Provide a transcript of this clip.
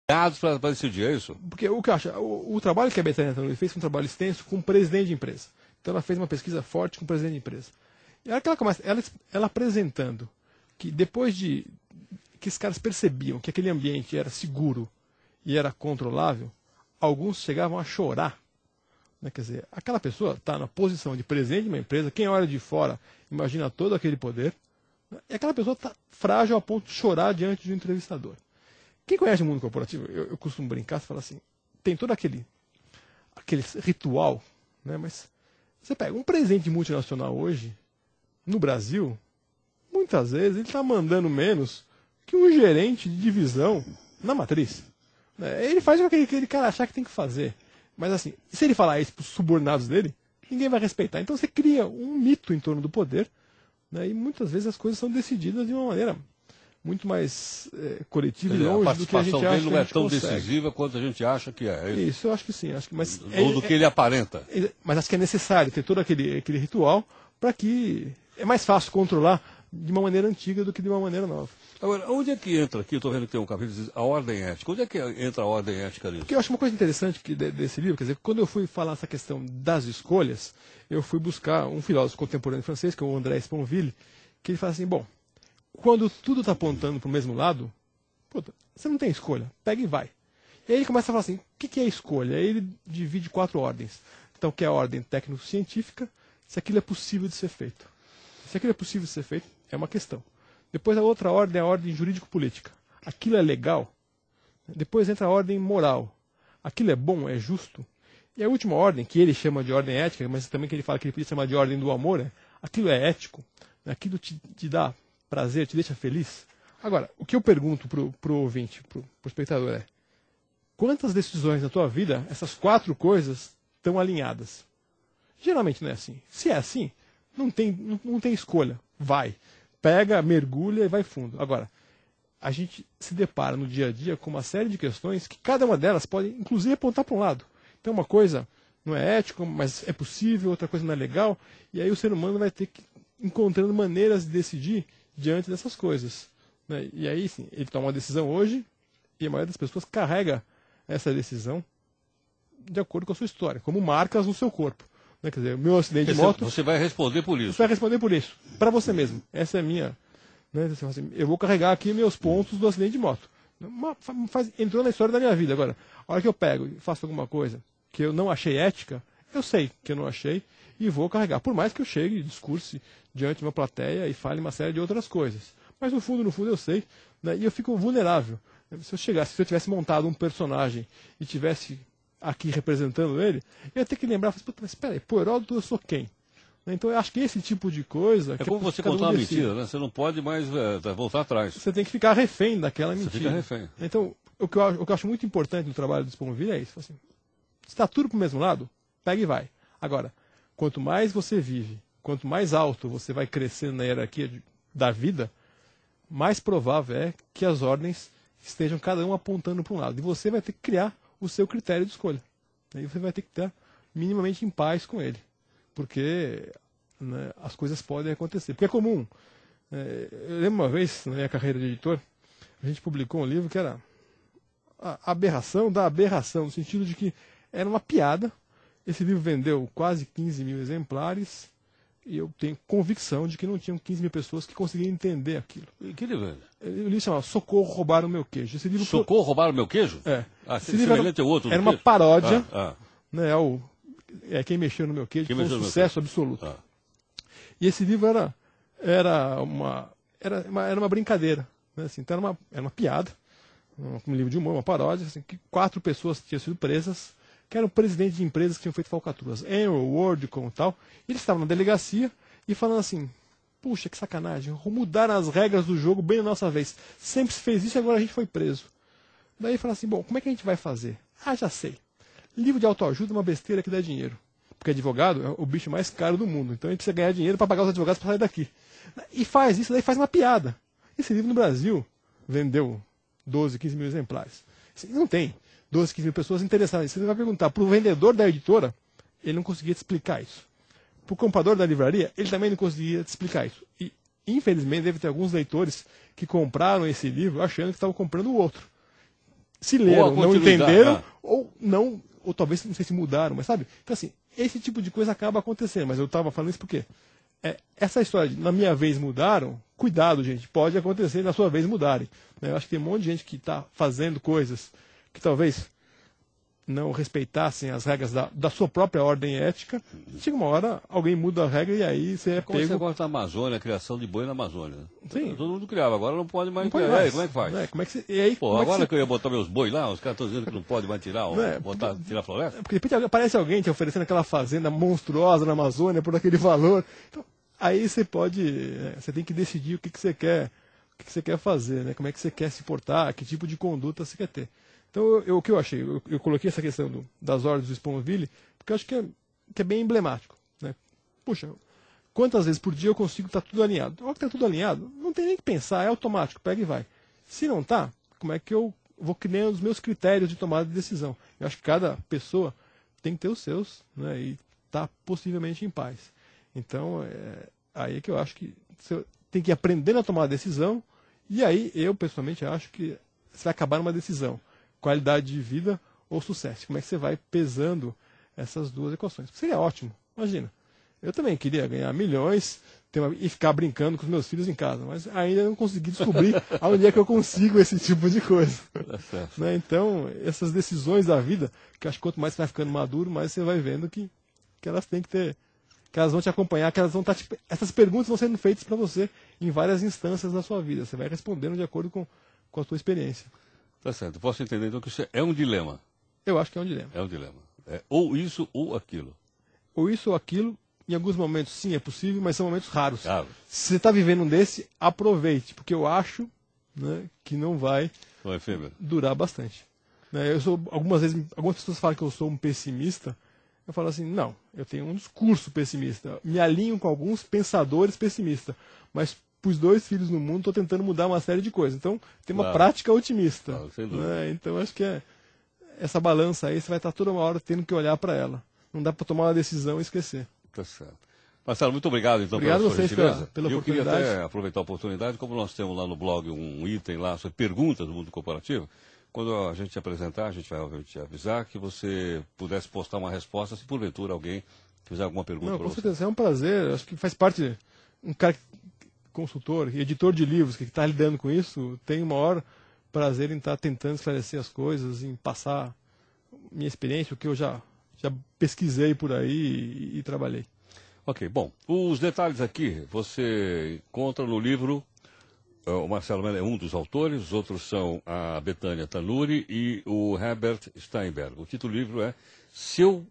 para decidir, é isso? Porque o que eu acho, o trabalho que a Betânia fez foi um trabalho extenso com o presidente de empresa. Então ela fez uma pesquisa forte com o presidente de empresa. E a hora que ela começa, ela apresentando que depois de que os caras percebiam que aquele ambiente era seguro e era controlável, alguns chegavam a chorar. Né? Quer dizer, aquela pessoa está na posição de presidente de uma empresa, quem olha de fora imagina todo aquele poder, né? E aquela pessoa está frágil a ponto de chorar diante de um entrevistador. Quem conhece o mundo corporativo, eu costumo brincar, você fala assim, tem todo aquele ritual, né? Mas você pega um presidente multinacional hoje, no Brasil, muitas vezes ele está mandando menos que um gerente de divisão na matriz. Ele faz o que aquele cara achar que tem que fazer. Mas assim, se ele falar isso para os subordinados dele, ninguém vai respeitar. Então você cria um mito em torno do poder, né? E muitas vezes as coisas são decididas de uma maneira muito mais coletiva e longe do que a gente acha. A participação dele não é tão decisiva quanto a gente acha que é. Isso eu acho que sim. Ou do que ele aparenta. Mas acho que é necessário ter todo aquele ritual para que é mais fácil controlar de uma maneira antiga do que de uma maneira nova. Agora, onde é que entra aqui? Estou vendo que tem um capítulo que diz a ordem ética. Onde é que entra a ordem ética nisso? Porque eu acho uma coisa interessante desse livro, quer dizer, quando eu fui falar essa questão das escolhas, eu fui buscar um filósofo contemporâneo francês, que é o André Sponville, que ele fala assim, bom, quando tudo está apontando para o mesmo lado, puta, você não tem escolha, pega e vai. E aí ele começa a falar assim, o que é escolha? Aí ele divide 4 ordens. Então, que é a ordem técnico-científica, se aquilo é possível de ser feito. Se aquilo é possível de ser feito, é uma questão. Depois a outra ordem é a ordem jurídico-política. Aquilo é legal. Depois entra a ordem moral. Aquilo é bom, é justo. E a última ordem, que ele chama de ordem ética, mas também que ele fala que ele podia chamar de ordem do amor, aquilo é ético. Aquilo te dá prazer, te deixa feliz. Agora, o que eu pergunto pro ouvinte, pro espectador é, quantas decisões na tua vida, essas 4 coisas, estão alinhadas? Geralmente não é assim. Se é assim, não tem escolha. Vai. Pega, mergulha e vai fundo. Agora, a gente se depara no dia a dia com uma série de questões que cada uma delas pode, inclusive, apontar para um lado. Então, uma coisa não é ético, mas é possível, outra coisa não é legal, e aí o ser humano vai ter que ir encontrando maneiras de decidir diante dessas coisas. Né? E aí, sim, ele toma uma decisão hoje, e a maioria das pessoas carrega essa decisão de acordo com a sua história, como marcas no seu corpo. Quer dizer, o meu acidente de moto... Você vai responder por isso. Você vai responder por isso. Para você mesmo. Essa é a minha... Né? Eu vou carregar aqui meus pontos do acidente de moto. Entrou na história da minha vida. Agora, a hora que eu pego e faço alguma coisa que eu não achei ética, eu sei que eu não achei e vou carregar. Por mais que eu chegue e discurse diante de uma plateia e fale uma série de outras coisas. Mas no fundo eu sei. Né? E eu fico vulnerável. Se eu tivesse montado um personagem e tivesse aqui representando ele, eu ia ter que lembrar, mas espera aí, por Heródoto eu sou quem? Então eu acho que esse tipo de coisa... É como você contar uma mentira, né? Você não pode mais voltar atrás. Você tem que ficar refém daquela mentira. Você fica refém. Então, o que eu acho muito importante no trabalho do Sponville é isso. Assim, se está tudo para o mesmo lado, pega e vai. Agora, quanto mais você vive, quanto mais alto você vai crescendo na hierarquia da vida, mais provável é que as ordens estejam cada um apontando para um lado. E você vai ter que criar o seu critério de escolha. Aí você vai ter que estar minimamente em paz com ele. Porque né, as coisas podem acontecer. Porque é comum. Eu lembro uma vez, na minha carreira de editor, a gente publicou um livro que era a aberração da aberração, no sentido de que era uma piada. Esse livro vendeu quase 15 mil exemplares e eu tenho convicção de que não tinham 15 mil pessoas que conseguiam entender aquilo. E que livro é? O livro chamava Socorro, Roubaram o Meu Queijo. Esse livro Socorro, Roubaram o Meu Queijo? É. Esse livro era uma paródia. Né, Quem Mexeu no Meu Queijo, que foi um sucesso absoluto. E esse livro era uma brincadeira. Né, assim, então era uma piada, um livro de humor, uma paródia, assim, que 4 pessoas tinham sido presas, que eram presidentes de empresas que tinham feito falcatruas. Enron, WorldCom e tal. E eles estavam na delegacia e falando assim, puxa, que sacanagem, mudaram as regras do jogo bem na nossa vez. Sempre se fez isso e agora a gente foi preso. Daí fala assim, bom, como é que a gente vai fazer? Ah, já sei. Livro de autoajuda é uma besteira que dá dinheiro. Porque advogado é o bicho mais caro do mundo. Então a gente precisa ganhar dinheiro para pagar os advogados para sair daqui. E faz isso, daí faz uma piada. Esse livro no Brasil vendeu 12, 15 mil exemplares. Não tem 12, 15 mil pessoas interessadas. Você vai perguntar para o vendedor da editora, ele não conseguia te explicar isso. Para o comprador da livraria, ele também não conseguia te explicar isso. E, infelizmente, deve ter alguns leitores que compraram esse livro achando que estavam comprando o outro. se leram, não continuidade, entenderam, né? ou não, ou talvez não sei se mudaram, mas sabe? Então assim, esse tipo de coisa acaba acontecendo, mas eu estava falando isso porque essa história de na minha vez mudaram, cuidado, gente, pode acontecer na sua vez mudarem. Né? Eu acho que tem um monte de gente que está fazendo coisas que talvez não respeitassem as regras da sua própria ordem ética. Chega uma hora, alguém muda a regra e aí você é Como esse pego. negócio da Amazônia, a criação de boi na Amazônia. Né? Sim. Todo mundo criava, agora não pode mais Não pode criar. mais. E aí, como é que faz? Né? Como é que você, e aí, Pô, como é que agora você- que eu ia botar meus boi lá, os caras estão dizendo que não pode mais tirar, Né? tirar a floresta? Porque de repente aparece alguém te oferecendo aquela fazenda monstruosa na Amazônia por aquele valor. Então, aí você pode. Você tem que decidir o que você quer, o que você quer fazer, né? Como é que você quer se portar, que tipo de conduta você quer ter. Então, o que eu achei? Eu coloquei essa questão das ordens do Sponville, porque eu acho que é bem emblemático. Né? Puxa, quantas vezes por dia eu consigo estar tudo alinhado? Na hora que está tudo alinhado, não tem nem que pensar, é automático, pega e vai. Se não tá, como é que eu vou criando os meus critérios de tomada de decisão? Eu acho que cada pessoa tem que ter os seus, né? E tá possivelmente em paz. Então, aí é que eu acho que você tem que ir aprendendo a tomar a decisão, e aí eu, pessoalmente, acho que você vai acabar numa decisão. Qualidade de vida ou sucesso. Como é que você vai pesando essas duas equações? Seria ótimo, imagina. Eu também queria ganhar milhões e ficar brincando com os meus filhos em casa, mas ainda não consegui descobrir aonde é que eu consigo esse tipo de coisa. Né? Então, essas decisões da vida, que eu acho que quanto mais você vai ficando maduro, mais você vai vendo que elas têm que ter, que elas vão te acompanhar, que elas vão estar essas perguntas vão sendo feitas para você em várias instâncias da sua vida. Você vai respondendo de acordo com a sua experiência. Tá certo. Posso entender então que isso é um dilema. Eu acho que é um dilema. É um dilema. É ou isso ou aquilo. Ou isso ou aquilo, em alguns momentos sim é possível, mas são momentos raros. Claro. Se você está vivendo um desse, aproveite, porque eu acho, né, que não vai São efêmero. durar bastante. Né, algumas pessoas falam que eu sou um pessimista, eu falo assim, não, eu tenho um discurso pessimista, me alinho com alguns pensadores pessimistas, mas os 2 filhos no mundo, estou tentando mudar uma série de coisas. Então, tem uma prática otimista. Claro, sem dúvida. Né? Então, acho que essa balança aí, você vai estar toda uma hora tendo que olhar para ela. Não dá para tomar uma decisão e esquecer. Tá certo. Marcelo, muito obrigado então Obrigado pela a sua vocês gentileza. pela Eu queria oportunidade. até aproveitar a oportunidade, como nós temos lá no blog um item lá sobre perguntas do mundo corporativo, quando a gente apresentar, a gente vai obviamente te avisar que você pudesse postar uma resposta se porventura alguém fizer alguma pergunta Não, para com você. certeza, é um prazer. Acho que faz parte. Um cara, consultor, editor de livros, que está lidando com isso, tem o maior prazer em estar tentando esclarecer as coisas, em passar minha experiência, o que eu já pesquisei por aí e trabalhei. Ok, bom, os detalhes aqui você encontra no livro, o Marcelo Mello é um dos autores, os outros são a Betânia Tanuri e o Herbert Steinberg. O título do livro é Se Eu